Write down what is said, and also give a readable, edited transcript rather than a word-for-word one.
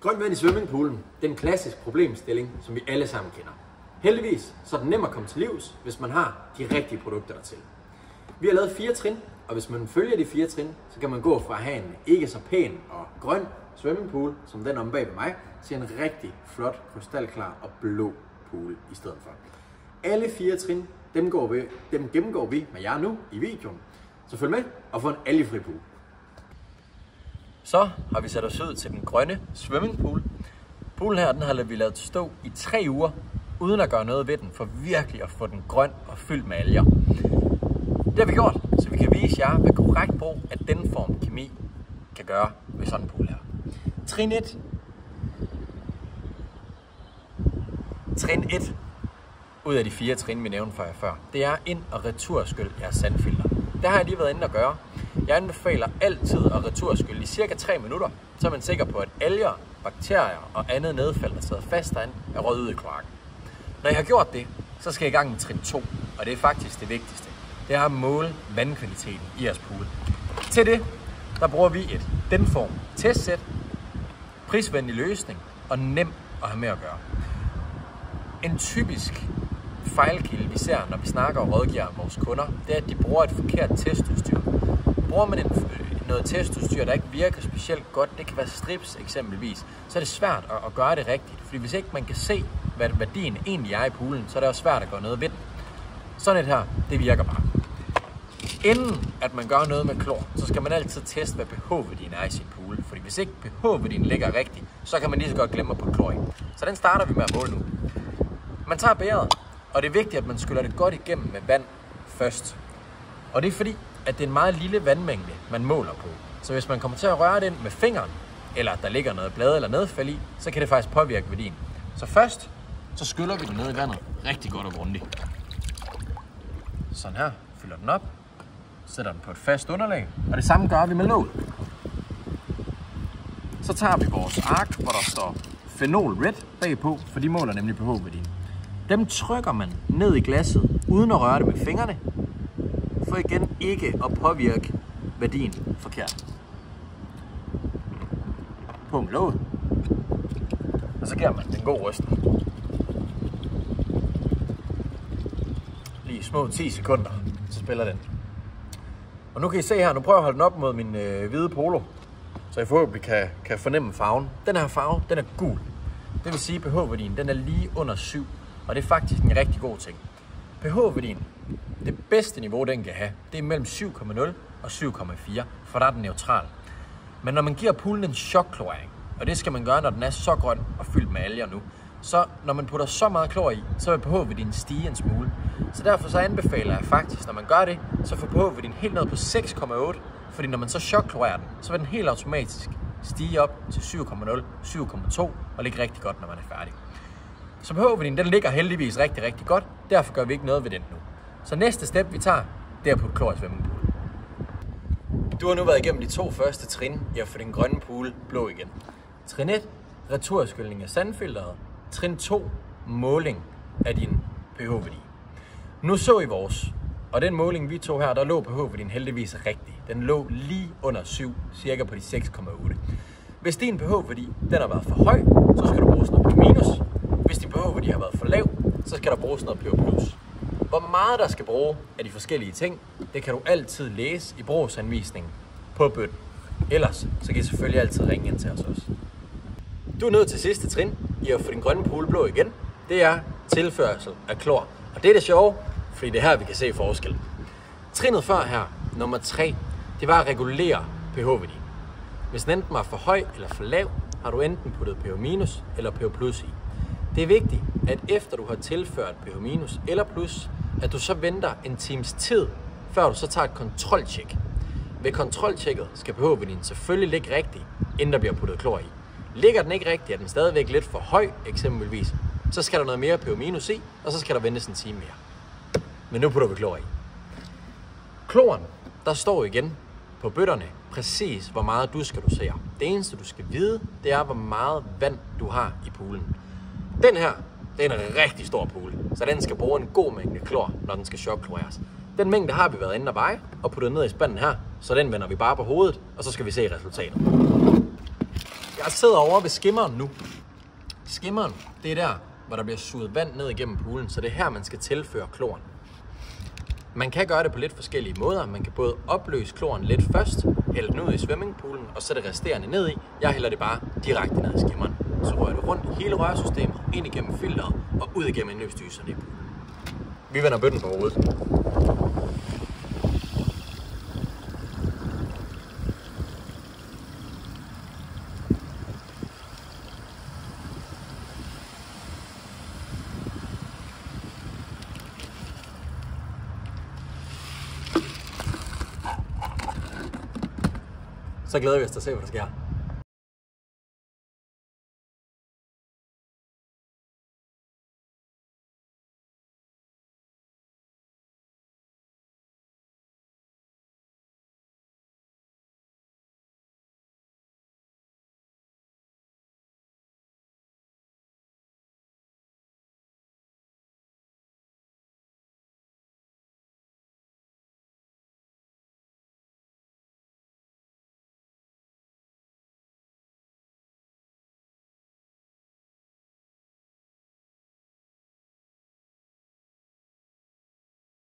Grønt vand i swimmingpoolen, det er en klassisk problemstilling, som vi alle sammen kender. Heldigvis så er den nem at komme til livs, hvis man har de rigtige produkter dertil. Vi har lavet 4 trin, og hvis man følger de 4 trin, så kan man gå fra at have en ikke så pæn og grøn swimmingpool, som den om bag ved mig, til en rigtig flot, krystalklar og blå pool i stedet for. Alle 4 trin, dem gennemgår vi med jer nu i videoen. Så følg med og få en algefri pool. Så har vi sat os ud til den grønne swimmingpool. Poolen her, den har vi lavet stå i 3 uger, uden at gøre noget ved den, for virkelig at få den grøn og fyldt med alger. Det har vi gjort, så vi kan vise jer, hvad korrekt brug af denne form kemi kan gøre ved sådan en pool her. Trin 1. Trin 1 ud af de 4 trin, vi nævnte for jer før, det er ind- og returskyld jeres sandfilter. Det har jeg lige været inde at gøre. Jeg anbefaler altid at returskylle i cirka 3 minutter, så er man sikker på, at alger, bakterier og andet nedfald, der sidder fast derinde, er røget ud i kloakken. Når jeg har gjort det, så skal jeg i gang med trin 2, og det er faktisk det vigtigste. Det er at måle vandkvaliteten i jeres pool. Til det, der bruger vi et Denform testsæt, prisvenlig løsning og nem at have med at gøre. En typisk fejlkilde, vi ser, når vi snakker og rådgiver vores kunder, det er, at de bruger et forkert testudstyr. Bruger man noget testudstyr, der ikke virker specielt godt, det kan være strips eksempelvis, så er det svært at gøre det rigtigt. Fordi hvis ikke man kan se, hvad værdien egentlig er i poolen, så er det også svært at gøre noget ved den. Sådan et her, det virker bare. Inden at man gør noget med klor, så skal man altid teste, hvad pH-værdien er i sin pool. Fordi hvis ikke pH-værdien ligger rigtigt, så kan man lige så godt glemme at putte klor i. Så den starter vi med at måle nu. Man tager bægeret, og det er vigtigt, at man skyller det godt igennem med vand først. Og det er fordi, at det er en meget lille vandmængde, man måler på. Så hvis man kommer til at røre den med fingeren, eller der ligger noget blade eller nedfald i, så kan det faktisk påvirke værdien. Så først, så skyller vi den ned i vandet rigtig godt og grundigt. Sådan her, fylder den op, sætter den på et fast underlag, og det samme gør vi med låget. Så tager vi vores ark, hvor der står Phenol Red bagpå, for de måler nemlig pH-værdien. Dem trykker man ned i glasset, uden at røre det med fingrene, for igen ikke at påvirke værdien forkert. På med låget, og så giver man den god rysten. Lige små 10 sekunder, så spiller den. Og nu kan I se her, nu prøver jeg at holde den op mod min hvide polo, så jeg forhåbentlig kan fornemme farven. Den her farve, den er gul. Det vil sige, at pH-værdien den er lige under 7, og det er faktisk en rigtig god ting. pH-værdien, det bedste niveau, den kan have, det er mellem 7,0 og 7,4, for der er den neutral. Men når man giver poolen en chokklorering, og det skal man gøre, når den er så grøn og fyldt med alger nu, så når man putter så meget klor i, så vil pH-værdien stige en smule. Så derfor så anbefaler jeg faktisk, når man gør det, så får pH-værdien helt ned på 6,8, fordi når man så chokklorerer den, så vil den helt automatisk stige op til 7,0, 7,2 og ligge rigtig godt, når man er færdig. Så pH-værdien, den ligger heldigvis rigtig, rigtig godt, derfor gør vi ikke noget ved den nu. Så næste step, vi tager, det er at putte klor i swimmingpoolen. Du har nu været igennem de 2 første trin i at få den grønne pool blå igen. Trin 1, returskyldning af sandfilteret. Trin 2, måling af din pH-værdi. Nu så I vores, og den måling vi tog her, der lå pH-værdien heldigvis rigtig. Den lå lige under 7, cirka på de 6,8. Hvis din pH-værdi den har været for høj, så skal du bruge sådan noget minus. Hvis din pH-værdi har været for lav, så skal der bruges noget plus. Hvor meget der skal bruge af de forskellige ting, det kan du altid læse i brugsanvisningen på bøtten. Ellers så kan I selvfølgelig altid ringe ind til os også. Du er nået til sidste trin i at få din grønne pool blå igen. Det er tilførsel af klor. Og det er det sjove, fordi det er her, vi kan se forskellen. Trinet før her, nummer 3, det var at regulere pH-værdien. Hvis den enten var for høj eller for lav, har du enten puttet pH- eller pH+ i. Det er vigtigt, at efter du har tilført pH- eller plus, at du så venter en times tid, før du så tager et kontroltjek. Ved kontroltjekket skal pH-værdien selvfølgelig ligge rigtigt, inden der bliver puttet klor i. Ligger den ikke rigtigt, er den stadigvæk lidt for høj eksempelvis, så skal der noget mere pH- i, og så skal der ventes en time mere. Men nu putter vi klor i. Kloren, der står igen på bøtterne præcis, hvor meget du skal dosere. Det eneste, du skal vide, det er, hvor meget vand du har i poolen. Den her, det er en rigtig stor pool, så den skal bruge en god mængde klor, når den skal chokkloreres. Den mængde har vi været inde og veje og puttet ned i spanden her, så den vender vi bare på hovedet, og så skal vi se resultatet. Jeg sidder over ved skimmeren nu. Skimmeren, det er der, hvor der bliver suget vand ned igennem poolen, så det er her, man skal tilføre kloren. Man kan gøre det på lidt forskellige måder. Man kan både opløse kloren lidt først, hælde den ud i swimmingpoolen, og så det resterende ned i. Jeg hælder det bare direkte ned i skimmeren. Så rører det rundt i hele rørsystemet, ind igennem filteret og ud igennem indløbsdyserne i poolen. Vi vender bøtten på hovedet. Så glæder vi os til at se, hvad der sker.